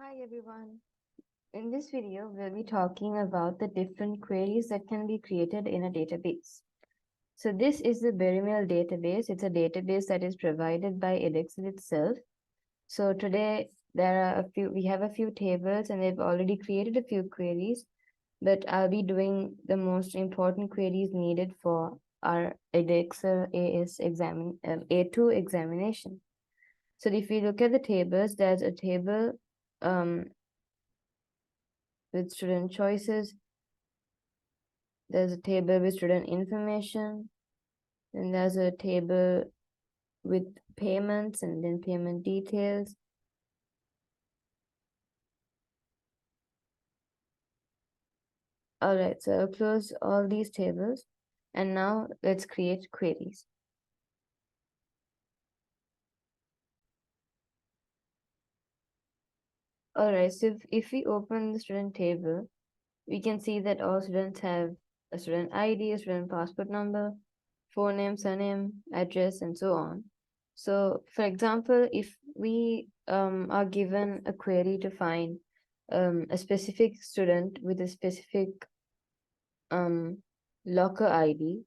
Hi everyone. In this video, we'll be talking about the different queries that can be created in a database. So this is the Berrymill database. It's a database that is provided by Edexcel itself. So today we have a few tables and they've already created a few queries, but I'll be doing the most important queries needed for our Edexcel A2 examination. So if we look at the tables, there's a table with student choices. There's a table with student information. Then there's a table with payments and then payment details. All right, so I'll close all these tables. And now let's create queries. All right, so if we open the student table, we can see that all students have a student ID, a student passport number, forename, surname, address, and so on. So for example, if we are given a query to find a specific student with a specific locker ID,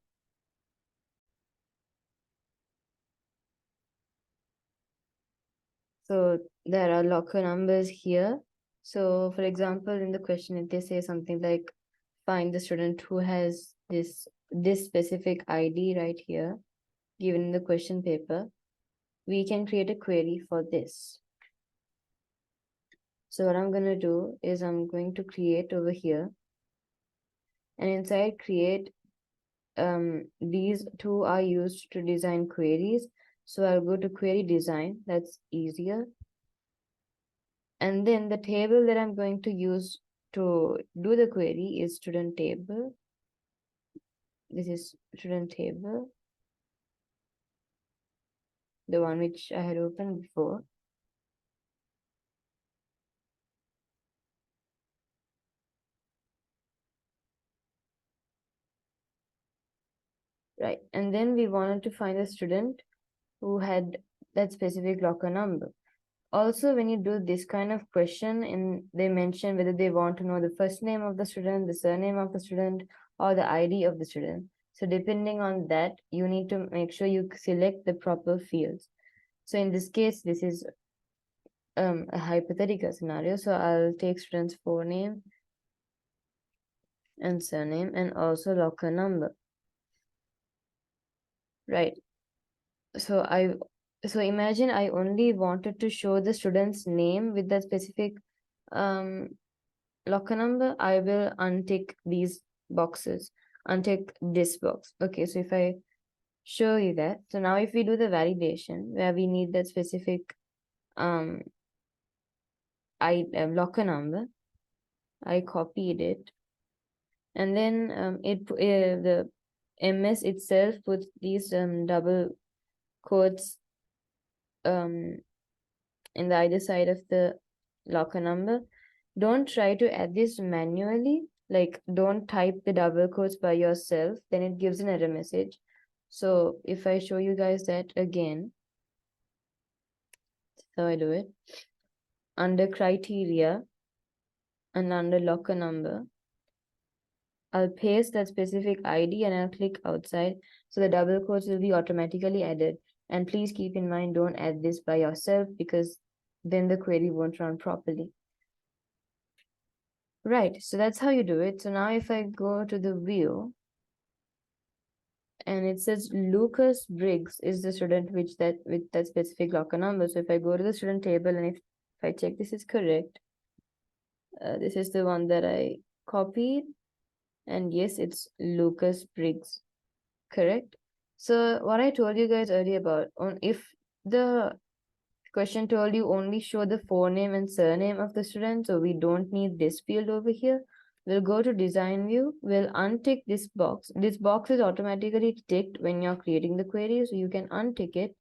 so there are locker numbers here. So for example, in the question, if they say something like find the student who has this specific ID right here, given in the question paper, we can create a query for this. So what I'm going to do is I'm going to create over here, and inside create, these two are used to design queries. So I'll go to query design, that's easier. And then the table that I'm going to use to do the query is student table. This is student table, the one which I had opened before. Right, and then we wanted to find a student who had that specific locker number. Also, when you do this kind of question, and they mention whether they want to know the first name of the student, the surname of the student, or the ID of the student. So depending on that, you need to make sure you select the proper fields. So in this case, this is a hypothetical scenario. So I'll take student's forename and surname and also locker number. Right. So imagine I only wanted to show the student's name with that specific locker number. I will untick these boxes, untick this box. Okay, so if I show you that, so now if we do the validation where we need that specific locker number, I copied it, and then the MS itself puts these double quotes in the either side of the locker number. Don't try to add this manually. Like, don't type the double quotes by yourself, then it gives an error message. So if I show you guys that again, so I do it under criteria and under locker number, I'll paste that specific ID and I'll click outside. So the double quotes will be automatically added. And please keep in mind, don't add this by yourself because then the query won't run properly. Right, so that's how you do it. So now if I go to the view, and it says Lucas Briggs is the student with that specific locker number. So if I go to the student table and if I check this is correct, this is the one that I copied, and yes, it's Lucas Briggs, correct? So what I told you guys earlier about if the question told you only show the forename and surname of the student, so we don't need this field over here. We'll go to design view, we'll untick this box. This box is automatically ticked when you're creating the query, so you can untick it.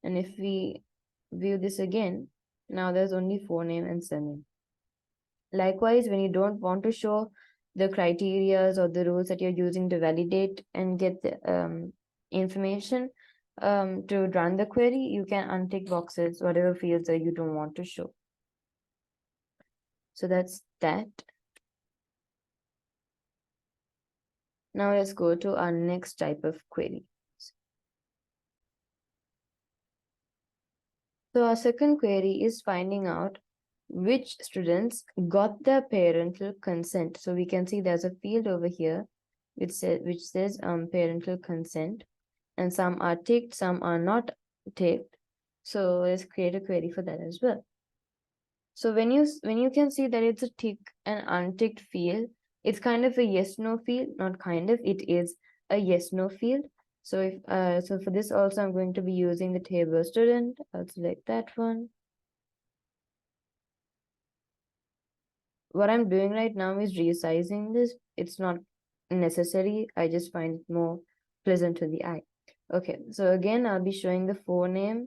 And if we view this again, now there's only forename and surname. Likewise, when you don't want to show the criterias or the rules that you're using to validate and get the information to run the query, you can untick boxes, whatever fields that you don't want to show. So that's that. Now let's go to our next type of query. So our second query is finding out which students got their parental consent. So we can see there's a field over here which says parental consent, and some are ticked, some are not ticked. So let's create a query for that as well. So when you can see that it's a tick and unticked field, it's kind of a yes no field, not kind of, it is a yes no field. So if so for this also I'm going to be using the table student. I'll select that one. What I'm doing right now is resizing this. It's not necessary. I just find it more pleasant to the eye. Okay, so again, I'll be showing the forename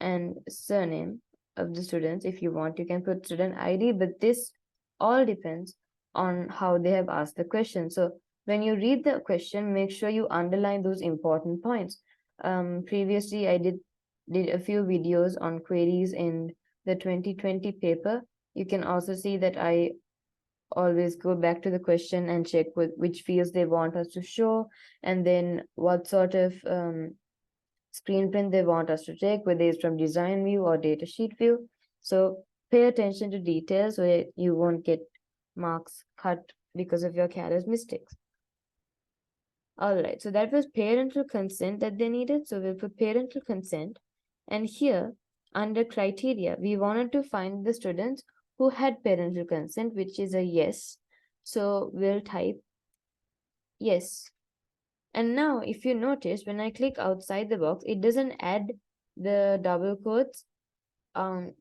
and surname of the students. If you want, you can put student ID, but this all depends on how they have asked the question. So when you read the question, make sure you underline those important points. Previously, I did a few videos on queries in the 2020 paper. You can also see that I always go back to the question and check with which fields they want us to show, and then what sort of screen print they want us to take, whether it's from design view or datasheet view. So pay attention to details so that you won't get marks cut because of your careless mistakes. All right, so that was parental consent that they needed. So we'll put parental consent. And here, under criteria, we wanted to find the students who had parental consent, which is a yes. So we'll type yes. And now, if you notice, when I click outside the box, it doesn't add the double quotes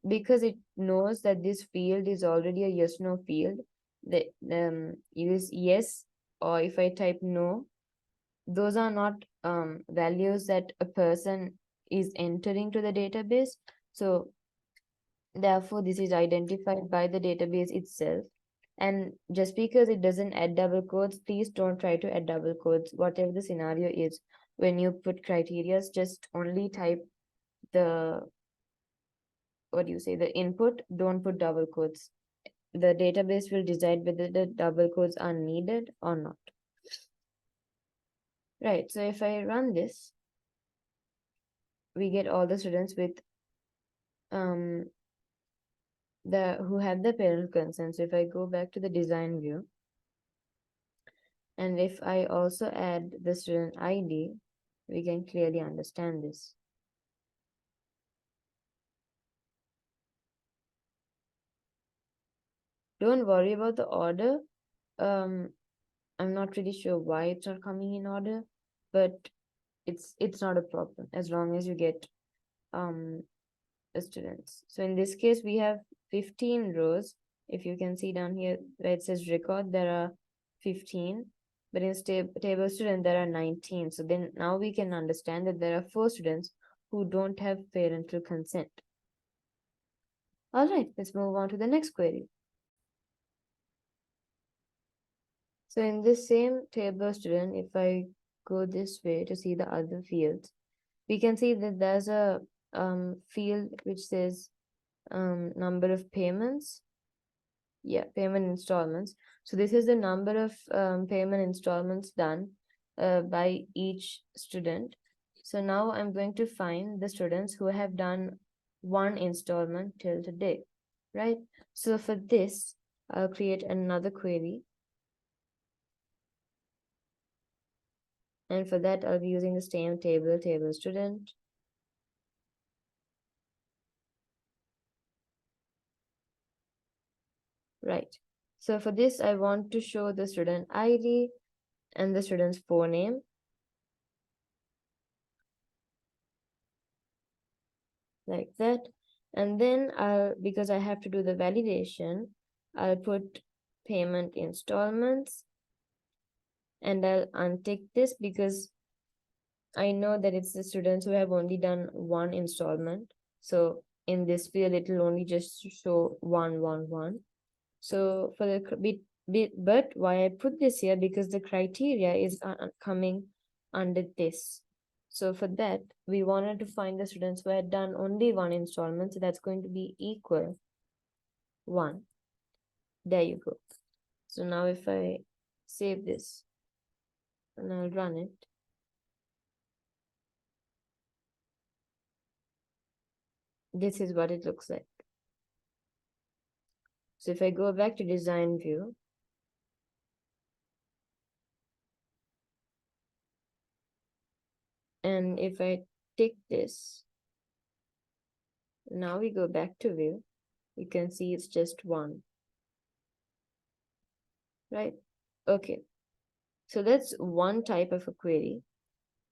because it knows that this field is already a yes no field. The use yes, or if I type no, those are not values that a person is entering to the database. So therefore, this is identified by the database itself. And just because it doesn't add double quotes, please don't try to add double quotes, whatever the scenario is. When you put criteria, just only type the, what do you say, the input, don't put double quotes. The database will decide whether the double quotes are needed or not. Right, so if I run this, we get all the students with who have the parental consent. So if I go back to the design view, and if I also add the student ID, we can clearly understand this. Don't worry about the order. I'm not really sure why it's not coming in order, but it's not a problem as long as you get the students. So in this case, we have 15 rows. If you can see down here where it says record, there are 15, but in table student, there are 19. So then now we can understand that there are 4 students who don't have parental consent. All right, let's move on to the next query. So in this same table student, if I go this way to see the other fields, we can see that there's a field which says number of payments. Yeah, payment installments. So this is the number of payment installments done by each student. So now I'm going to find the students who have done one installment till today, right? So for this, I'll create another query. And for that, I'll be using the same table student. Right. So for this, I want to show the student ID and the student's forename. Like that. And then because I have to do the validation, I'll put payment installments, and I'll untick this because I know that it's the students who have only done one installment. So in this field, it will only just show 111. So for the but why I put this here, because the criteria is coming under this. So for that, we wanted to find the students who had done only one installment. So that's going to be equal 1. There you go. So now if I save this and I'll run it, this is what it looks like. So if I go back to design view, and if I tick this, now we go back to view, you can see it's just one, right? Okay, so that's one type of a query.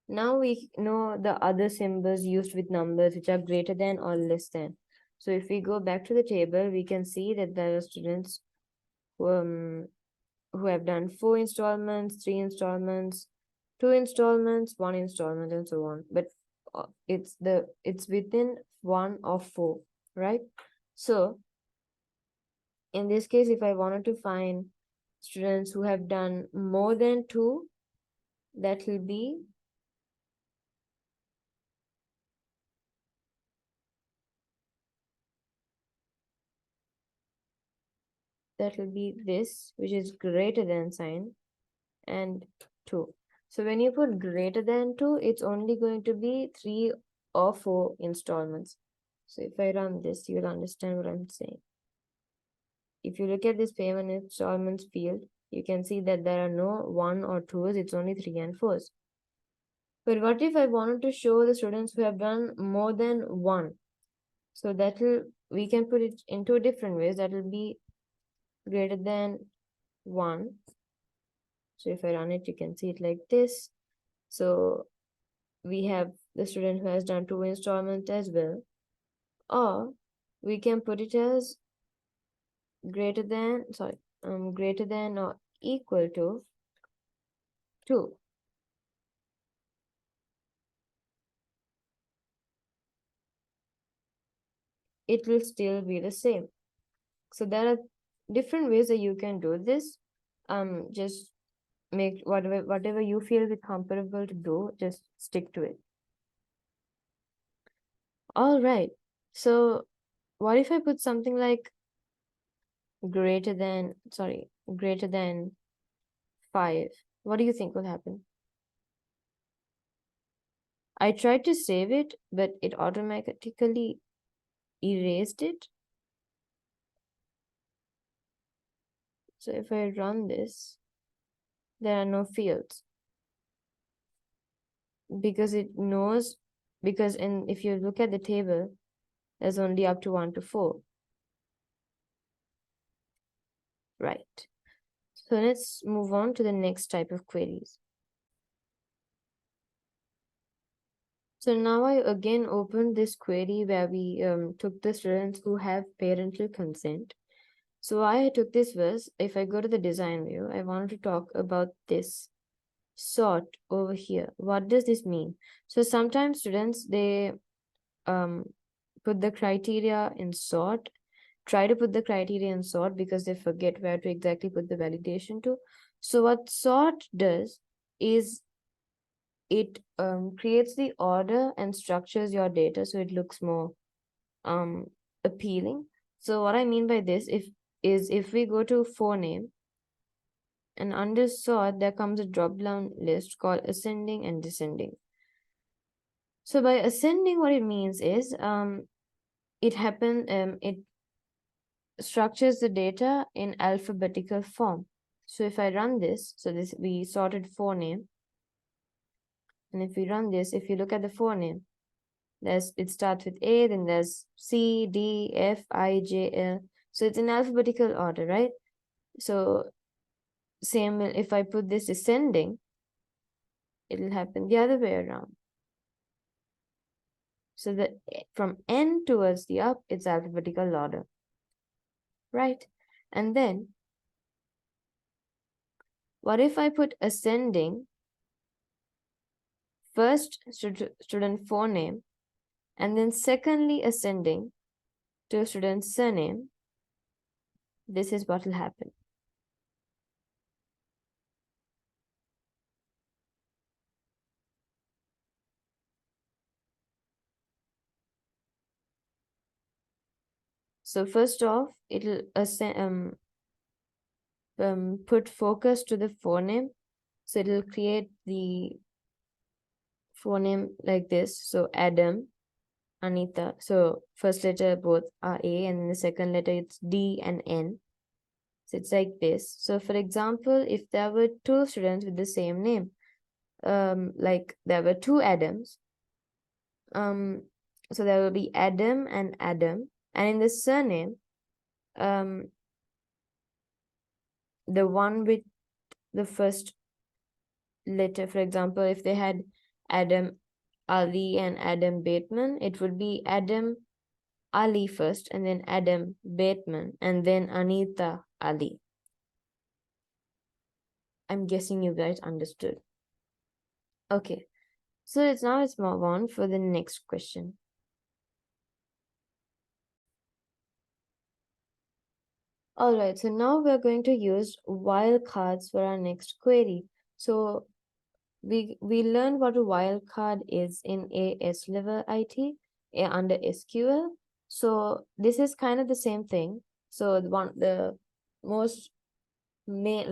Now we know the other symbols used with numbers which are greater than or less than. So if we go back to the table, we can see that there are students who have done 4 installments, 3 installments, 2 installments, 1 installment, and so on. But it's within one of 4, right? So in this case, if I wanted to find students who have done more than 2, that will be this, which is greater than sign, and 2. So when you put greater than 2, it's only going to be 3 or 4 installments. So if I run this, you'll understand what I'm saying. If you look at this payment installments field, you can see that there are no 1 or 2s, it's only 3 and 4s. But what if I wanted to show the students who have done more than 1? So we can put it into different ways. That will be greater than 1. So if I run it, you can see it like this. So we have the student who has done 2 installments as well. Or we can put it as greater than or equal to 2. It will still be the same. So there are different ways that you can do this. Just make whatever you feel comfortable to do, just stick to it. All right. So what if I put something like greater than 5? What do you think will happen? I tried to save it, but it automatically erased it. So if I run this, there are no fields because it knows, if you look at the table, there's only up to 1 to 4. Right. So let's move on to the next type of queries. So now I again opened this query where we took the students who have parental consent. So I took this was, if I go to the design view, I wanted to talk about this sort over here. What does this mean? So sometimes students, they put the criteria in sort, try to put the criteria in sort because they forget where to exactly put the validation to. So what sort does is it creates the order and structures your data so it looks more appealing. So what I mean by this if we go to phoneme, and under sort there comes a drop down list called ascending and descending. So by ascending, what it means is it structures the data in alphabetical form. So if I run this, so this we sorted phoneme, and if we run this, if you look at the phoneme, it starts with A, then there's C, D, F, I, J, L. So it's in alphabetical order, right? So same, if I put this ascending, it'll happen the other way around. So that from N towards the up, it's alphabetical order, right? And then what if I put ascending first student phoneme, and then secondly ascending to student surname? This is what will happen. So first off, it'll ascend, put focus to the phoneme. So it'll create the phoneme like this. So Adam, Anita. So first letter both are A, and then the second letter it's D and N. So it's like this. So for example, if there were two students with the same name, like there were two Adams, so there will be Adam and Adam, and in the surname, the one with the first letter, for example, if they had Adam Ali and Adam Bateman, it would be Adam Ali first, and then Adam Bateman, and then Anita Ali. I'm guessing you guys understood. Okay, so let's move on for the next question. All right, so now we're going to use wildcards for our next query. So we learned what a wildcard is in AS level IT under SQL. So this is kind of the same thing. So the main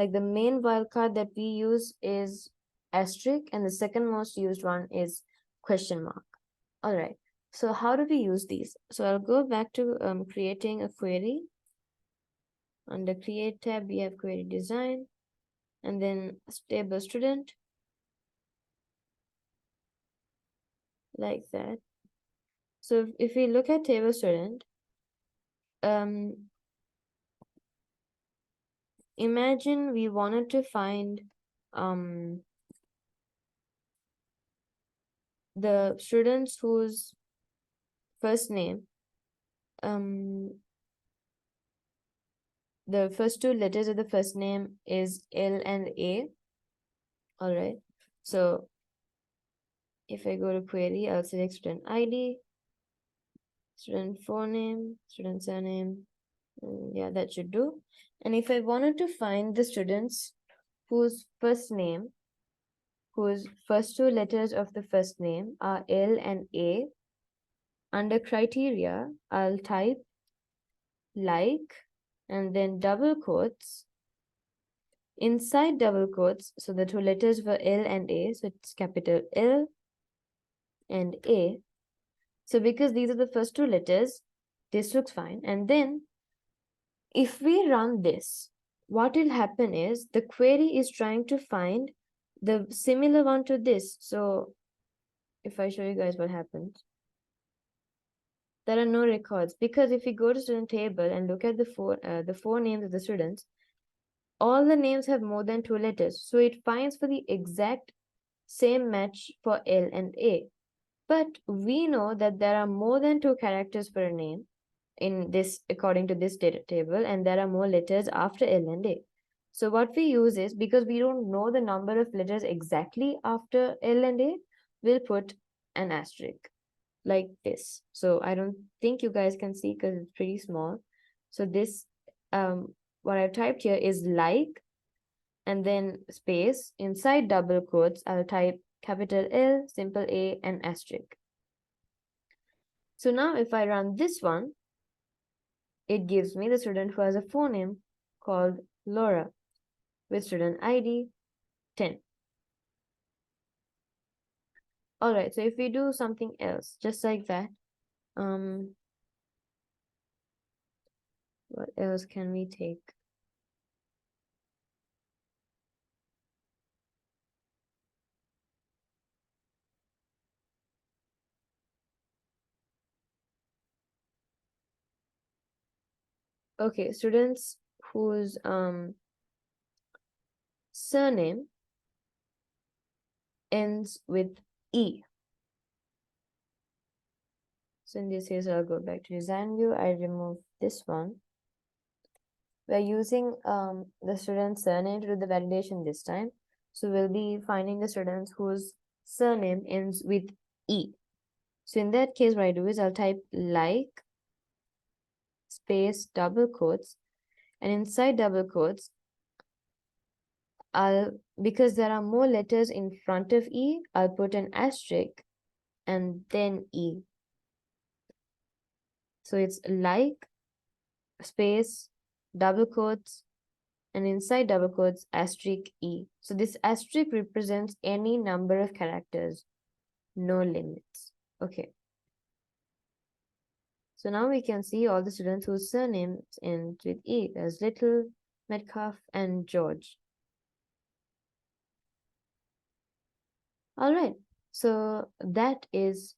wildcard that we use is asterisk, and the second most used one is question mark. All right, so how do we use these? So I'll go back to creating a query. Under create tab, we have query design, and then table student, like that. So if we look at table student, imagine we wanted to find the students whose first name, the first two letters of the first name is L and A. All right, so if I go to query, I'll select student ID, student forename, student surname. Yeah, that should do. And if I wanted to find the students whose first name, whose first two letters of the first name are L and A, under criteria, I'll type like, and then double quotes. Inside double quotes, so the two letters were L and A, so it's capital L and A. So because these are the first two letters, this looks fine. And then if we run this, what will happen is the query is trying to find the similar one to this. So if I show you guys what happens, there are no records, because if we go to student table and look at the four names of the students, all the names have more than two letters. So it finds for the exact same match for L and A. But we know that there are more than two characters for a name in this, according to this data table, and there are more letters after L and A. So what we use is, because we don't know the number of letters exactly after L and A, we'll put an asterisk like this. So I don't think you guys can see because it's pretty small. So this, what I've typed here is like, and then space, inside double quotes, I'll type capital L, simple A, and asterisk. So now if I run this one, it gives me the student who has a phoneme called Laura with student ID 10. All right, so if we do something else, just like that, what else can we take? Okay, students whose surname ends with E. So in this case, I'll go back to design view. I remove this one. We're using the student's surname to do the validation this time. So we'll be finding the students whose surname ends with E. So in that case, what I do is I'll type like, space, double quotes, and inside double quotes, because there are more letters in front of E, I'll put an asterisk and then E. So it's like, space, double quotes, and inside double quotes asterisk E. So this asterisk represents any number of characters, no limits. Okay. So now we can see all the students whose surnames end with E. There's Little, Metcalf, and George. All right. So that is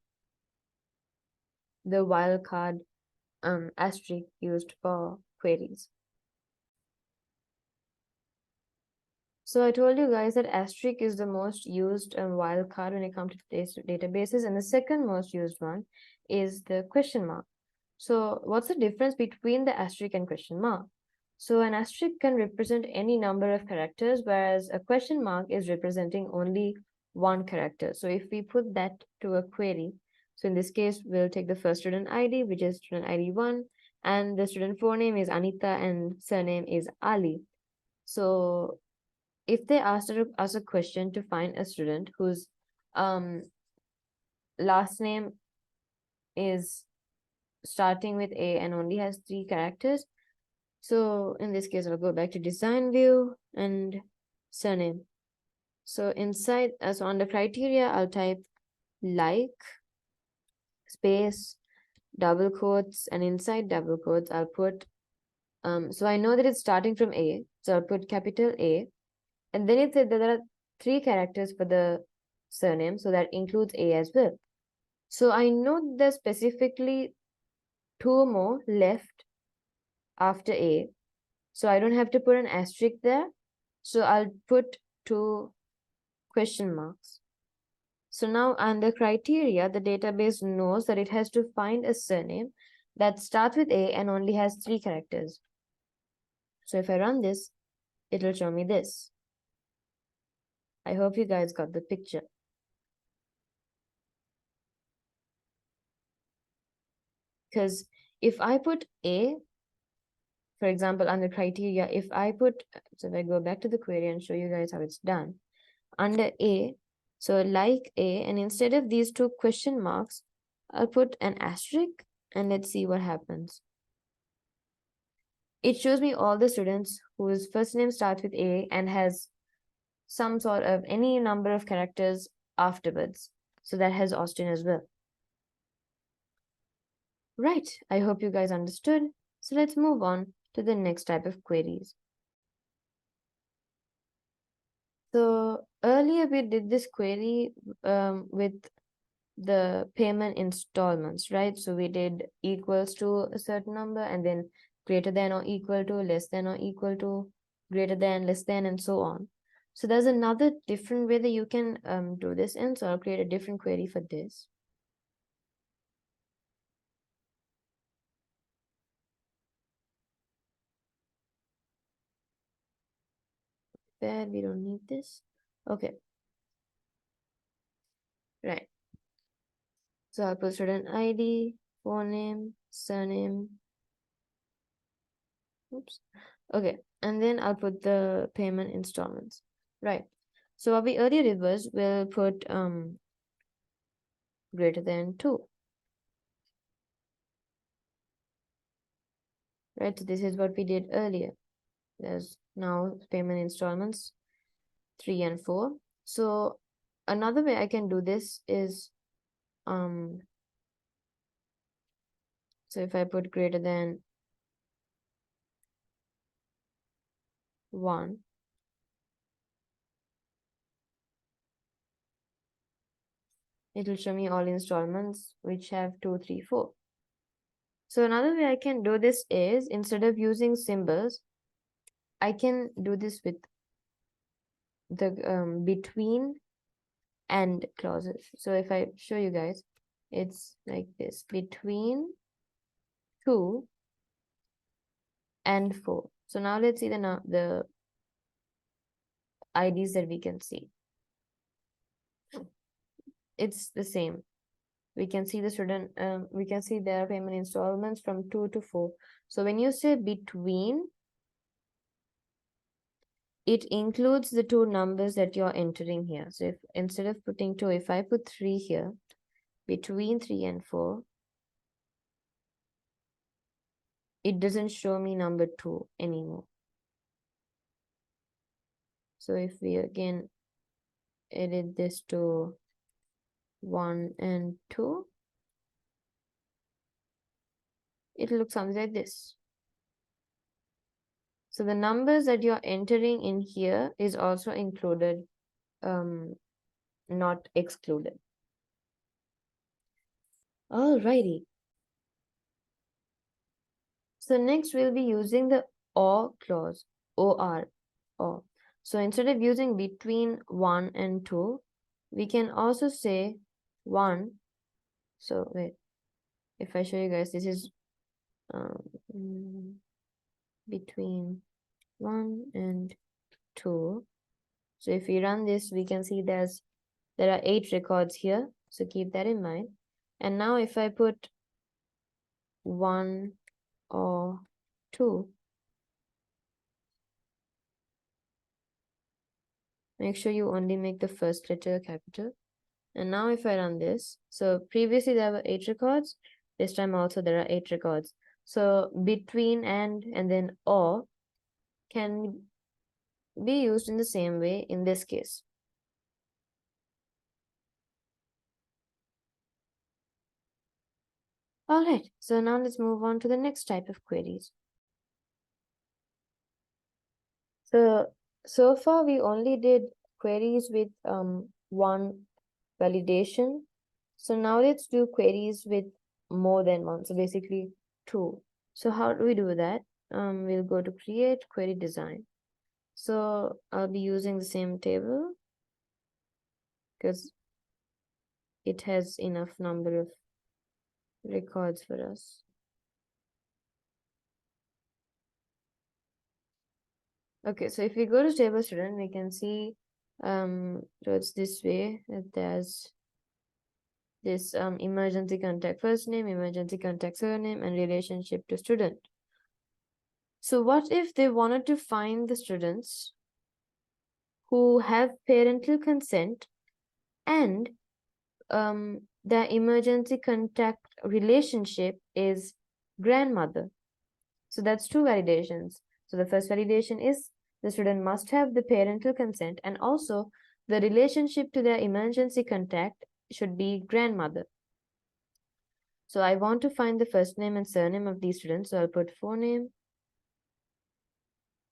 the wildcard asterisk used for queries. So I told you guys that asterisk is the most used wildcard when it comes to databases, and the second most used one is the question mark. So what's the difference between the asterisk and question mark? So an asterisk can represent any number of characters, whereas a question mark is representing only one character. So if we put that to a query, so in this case, we'll take the first student ID, which is student ID 1, and the student forename is Anita and surname is Ali. So if they asked us a question to find a student whose last name is starting with A and only has 3 characters, so in this case, I'll go back to design view and surname. So inside, so under criteria, I'll type like, space, double quotes, and inside double quotes, I'll put, so I know that it's starting from A, so I'll put capital A. And then it said that there are 3 characters for the surname, so that includes A as well. So I know there's specifically 2 more left after A. So I don't have to put an asterisk there. So I'll put 2 question marks. So now under criteria, the database knows that it has to find a surname that starts with A and only has 3 characters. So if I run this, it'll show me this. I hope you guys got the picture. Because if I put A, for example, under criteria, if I put, so if I go back to the query and show you guys how it's done, under A, so like A, and instead of these 2 question marks, I'll put an asterisk and let's see what happens. It shows me all the students whose first name starts with A and has some sort of any number of characters afterwards. So that has Austin as well. Right, I hope you guys understood. So let's move on to the next type of queries. So earlier we did this query with the payment installments, right? So we did equals to a certain number and then greater than or equal to, less than or equal to, greater than, less than, and so on. So there's another different way that you can do this in. So I'll create a different query for this. Bad, we don't need this. Okay. Right. So I'll put student ID, forename, surname. Oops. Okay. And then I'll put the payment installments. Right. So what we earlier did was we'll put greater than 2. Right. So this is what we did earlier. There's now payment installments 3 and 4. So another way I can do this is so if I put greater than 1, it'll show me all installments which have 2, 3, 4. So another way I can do this is instead of using symbols, I can do this with the between and clauses. So if I show you guys, it's like this: between 2 and 4. So now let's see the IDs that we can see. It's the same. We can see the student, we can see their payment installments from 2 to 4. So when you say between, it includes the 2 numbers that you're entering here. So if instead of putting 2, if I put 3 here, between 3 and 4, it doesn't show me number 2 anymore. So if we again edit this to 1 and 2, it looks something like this. So the numbers that you're entering in here is also included, not excluded. Alrighty. So next we'll be using the OR clause, OR, OR. So instead of using between 1 and 2, we can also say 1. So wait, if I show you guys, this is between 1 and 2. So if we run this, we can see there are 8 records here. So keep that in mind. And now if I put 1 or 2, make sure you only make the first letter capital. And now if I run this, so previously there were 8 records. This time also there are 8 records. So between and then or can be used in the same way in this case. All right, so now let's move on to the next type of queries. So far we only did queries with one validation. So now let's do queries with more than one. So basically 2. So how do we do that? We'll go to create query design. So I'll be using the same table because it has enough number of records for us. Okay, so if we go to table student, we can see so it's this way that there's this emergency contact first name, emergency contact surname, and relationship to student. So what if they wanted to find the students who have parental consent and their emergency contact relationship is grandmother? So that's 2 validations. So the first validation is the student must have the parental consent, and also the relationship to their emergency contact should be grandmother. So I want to find the first name and surname of these students. So I'll put forename,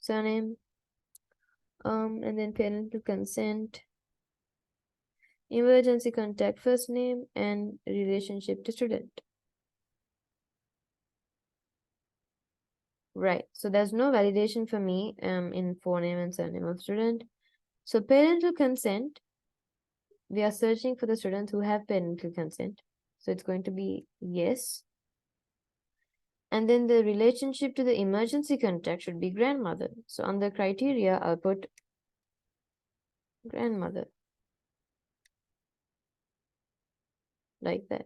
surname, and then parental consent, emergency contact first name, and relationship to student. Right, so there's no validation for me in forename and surname of student. So parental consent, we are searching for the students who have parental consent. So it's going to be yes. And then the relationship to the emergency contact should be grandmother. So under criteria, I'll put grandmother. Like that.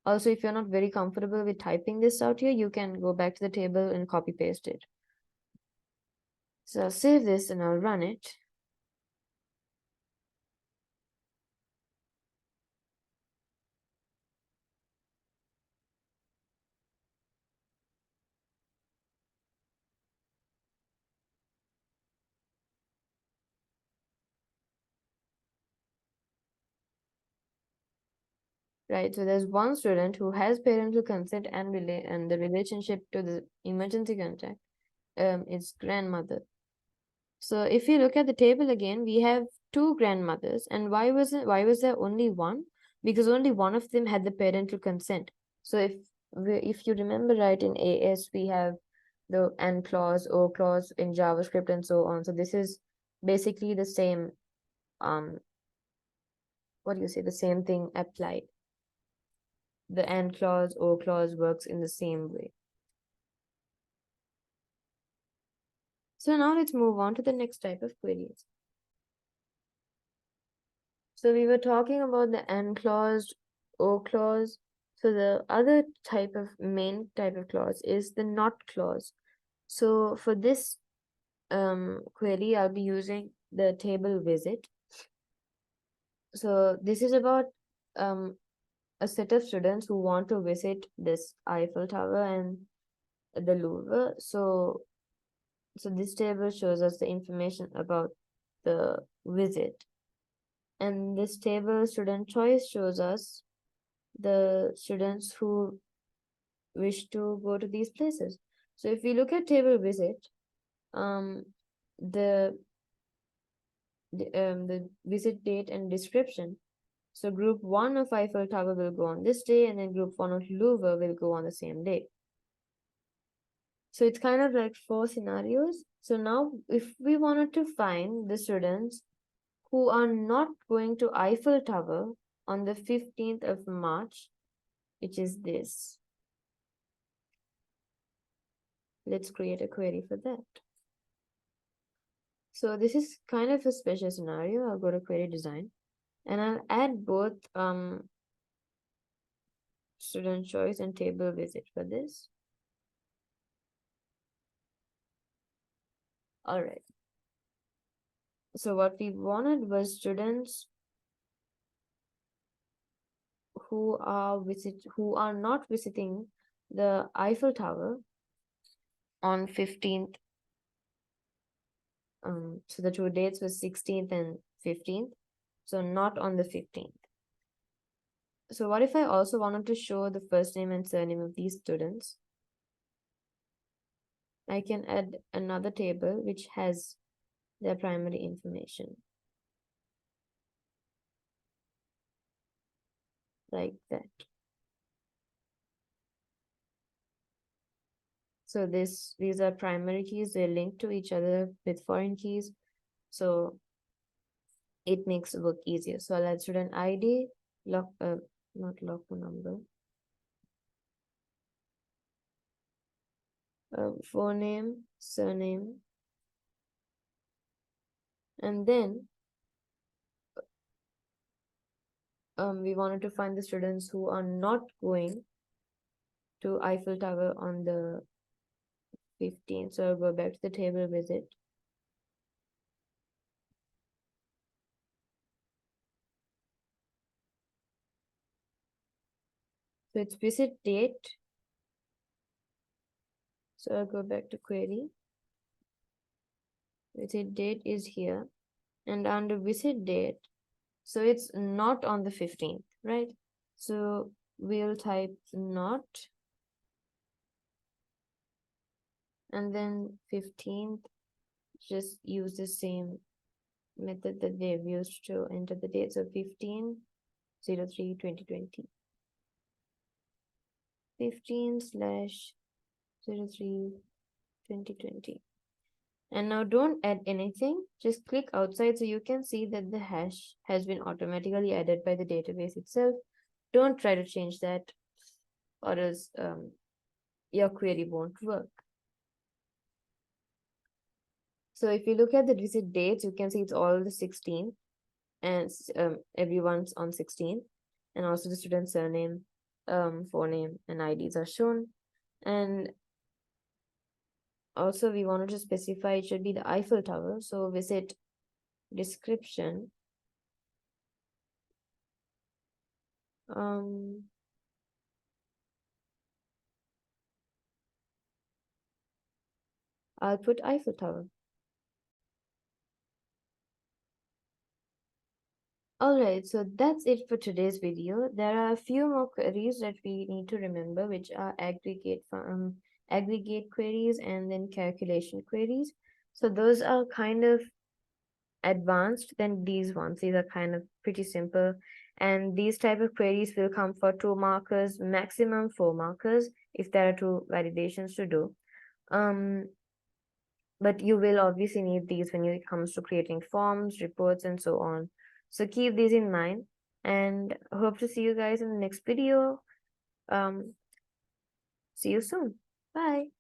Also, if you're not very comfortable with typing this out here, you can go back to the table and copy paste it. So I'll save this and I'll run it. Right, so there's one student who has parental consent and the relationship to the emergency contact is grandmother. So if you look at the table again, we have 2 grandmothers. And why was there only one? Because only one of them had the parental consent. So if you remember right, in AS we have the AND clause, O clause in JavaScript and so on. So this is basically the same the same thing applied. The AND clause, O clause works in the same way. So now let's move on to the next type of queries. So we were talking about the AND clause, O clause. So the other main type of clause is the NOT clause. So for this query, I'll be using the table visit. So this is about a set of students who want to visit this Eiffel Tower and the Louvre. So So this table shows us the information about the visit. And this table student choice shows us the students who wish to go to these places. So if we look at table visit, the visit date and description. So group 1 of Eiffel Tower will go on this day, and then group 1 of Louvre will go on the same day. So it's kind of like 4 scenarios. So now if we wanted to find the students who are not going to Eiffel Tower on the 15th of March, which is this. Let's create a query for that. So this is kind of a special scenario. I'll go to query design and I'll add both student choice and table visit for this. All right. So what we wanted was students who are not visiting the Eiffel Tower on 15th. So the two dates was 16th and 15th. So not on the 15th. So what if I also wanted to show the first name and surname of these students? I can add another table which has their primary information. Like that. So these are primary keys. They're linked to each other with foreign keys. So it makes the work easier. So I'll add student ID, not local number. Forename, surname. And then we wanted to find the students who are not going to Eiffel Tower on the 15th. So I'll go back to the table visit. So it's visit date. So I'll go back to query. Visit date is here. And under visit date, so it's not on the 15th, right? So we'll type not. And then 15th, just use the same method that they've used to enter the date. So 15/03/2020. 15/03/2020. And now don't add anything, just click outside so you can see that the hash has been automatically added by the database itself. Don't try to change that or else your query won't work. So if you look at the visit dates, you can see it's all the 16th and everyone's on 16th, and also the student surname, forename and IDs are shown. And also we wanted to specify it should be the Eiffel Tower. So visit description. I'll put Eiffel Tower. Alright, so that's it for today's video. There are a few more queries that we need to remember, which are aggregate queries and then calculation queries. So those are kind of advanced than these ones. These are kind of pretty simple. And these type of queries will come for 2 markers, maximum 4 markers, if there are 2 validations to do. But you will obviously need these when it comes to creating forms, reports, and so on. So keep these in mind and hope to see you guys in the next video. See you soon. Bye.